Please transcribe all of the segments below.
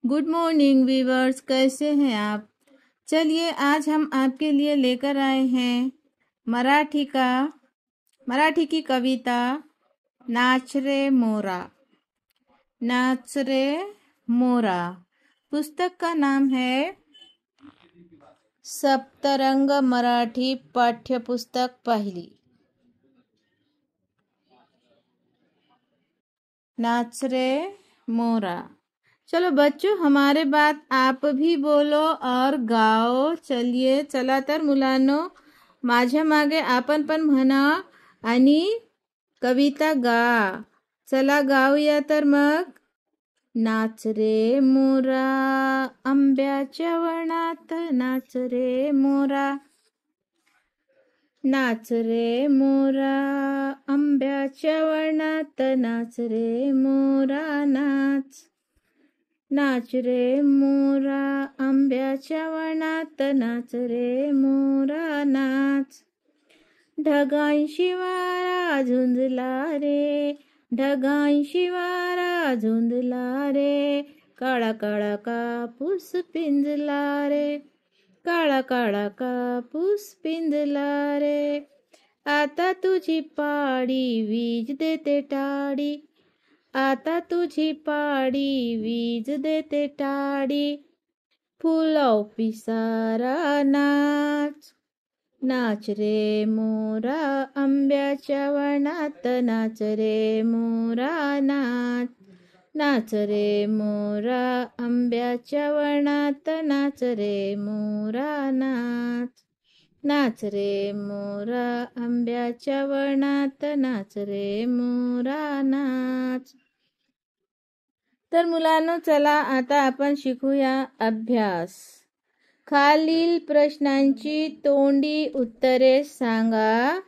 Good morning viewers, कैसे हैं आप। चलिए आज हम आपके लिए लेकर आए हैं मराठी की कविता नाच रे मोरा। नाच रे मोरा पुस्तक का नाम है सप्तरंग मराठी पाठ्य पुस्तक पहली। नाच रे मोरा। चलो बच्चों, हमारे बात आप भी बोलो और गाओ। चलिए चला तर मुलांनो, माझ्या मागे आपण पण म्हणा आणि कविता गा। चला गाऊया तर मग। नाच रे मोरा आंब्याच्या वनात, नाच रे मोरा। नाच रे मोरा आंब्याच्या वनात, नाच रे मोरा नाच। नाच रे मोरा आंब्याच्या वनात, नाच रे मोरा नाच। ढगांशी वारा झुंजला रे, ढगांशी वारा झुंजला रे। काळा काळा कापूस पिंजला रे, काळा काळा कापूस पिंजला रे। आता तुझी पाडी वीज देते टाडी, आता तुझी पाडी वीज देते टाडी। फुलव पिसारा नाच। नाच रे मोरा आंब्याच्या वनात, नाच रे मोरा नाच। नाच रे मोरा आंब्याच्या वनात, नाच रे मोरा नाच। नाच रे मोरा आंब्याच्या वनात, नाच रे मोरा नाच। तर मुलांनो, चला आता आपण शिकूया अभ्यास। खालील प्रश्नांची तोंडी उत्तरे सांगा।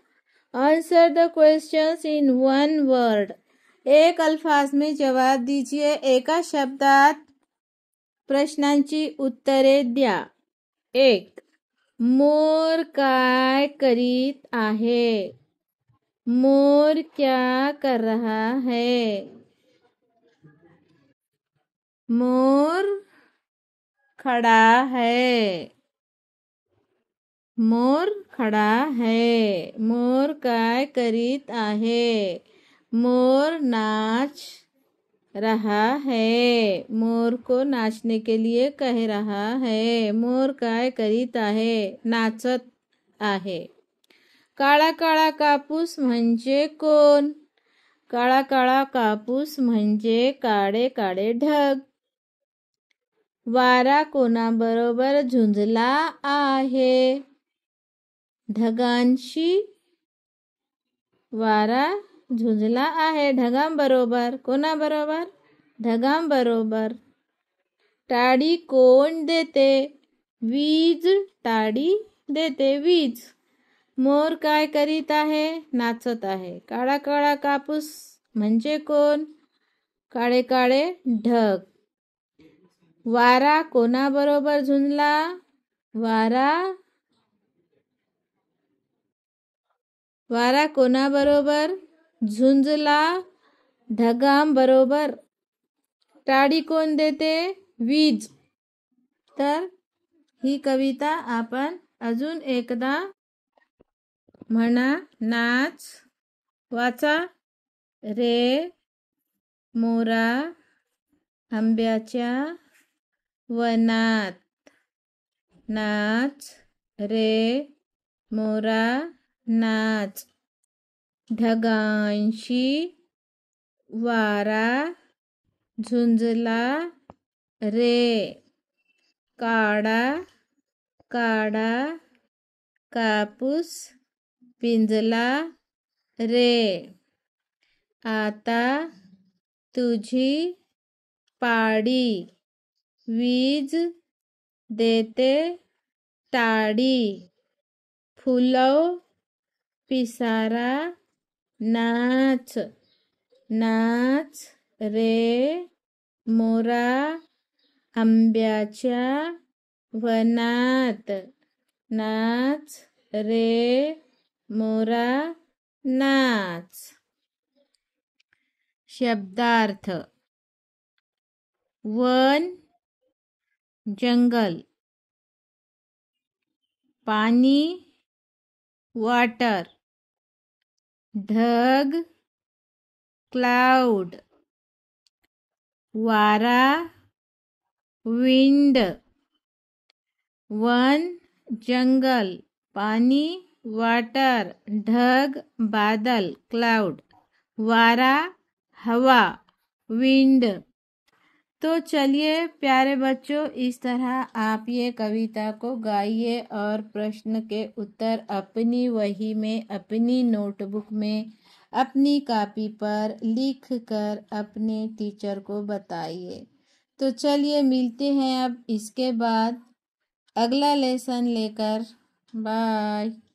Answer the questions in one word. एक अल्फाज में जवाब दीजिए। एका शब्दात प्रश्नांची उत्तरे द्या। एक, मोर काय करीत आहे। मोर क्या कर रहा है। मोर खड़ा है। मोर खड़ा है। मोर काय करीत आहे। मोर नाच रहा है। मोर को नाचने के लिए कह रहा है। मोर काय करीत आहे, नाचत आहे। काळा काळा कापूस म्हणजे कोण। काळा काळा कापूस म्हणजे काळे काळे ढग। वारा कोणाबरोबर झुंजला आहे। ढगांशी वारा झुंजला आहे। ढगांबरोबर। कोणाबरोबर, ढगांबरोबर। टाडी कोण देते, वीज टाडी देते, वीज। मोर काय करीत आहे, नाचत आहे। काळा काळा कापूस म्हणजे कोण, काळे काळे ढग। वारा कोणाबरोबर झुंजला, वारा कोणाबरोबर झुंजला, ढगांबरोबर। टाडी कोण देते, वीज। तर ही कविता आपण अजून एकदा म्हणा। नाच, वाचा। रे मोरा आंब्याच्या वनात, नाच रे मोरा नाच। ढगांशी वारा झुंजला रे, काळा काळा कापूस पिंजला रे। आता तुझी पाडी वीज देते टाडी। फुलव पिसारा नाच। नाच रे मोरा आंब्याच्या वनात, नाच रे मोरा नाच। शब्दार्थ। वन जंगल, पानी वाटर, ढग क्लाउड, वारा विंड, वन जंगल, पानी वाटर, ढग बादल क्लाउड, वारा हवा विंड। तो चलिए प्यारे बच्चों, इस तरह आप ये कविता को गाइए और प्रश्न के उत्तर अपनी वही में, अपनी नोटबुक में, अपनी कॉपी पर लिख कर अपने टीचर को बताइए। तो चलिए मिलते हैं अब इसके बाद अगला लेसन लेकर। बाय।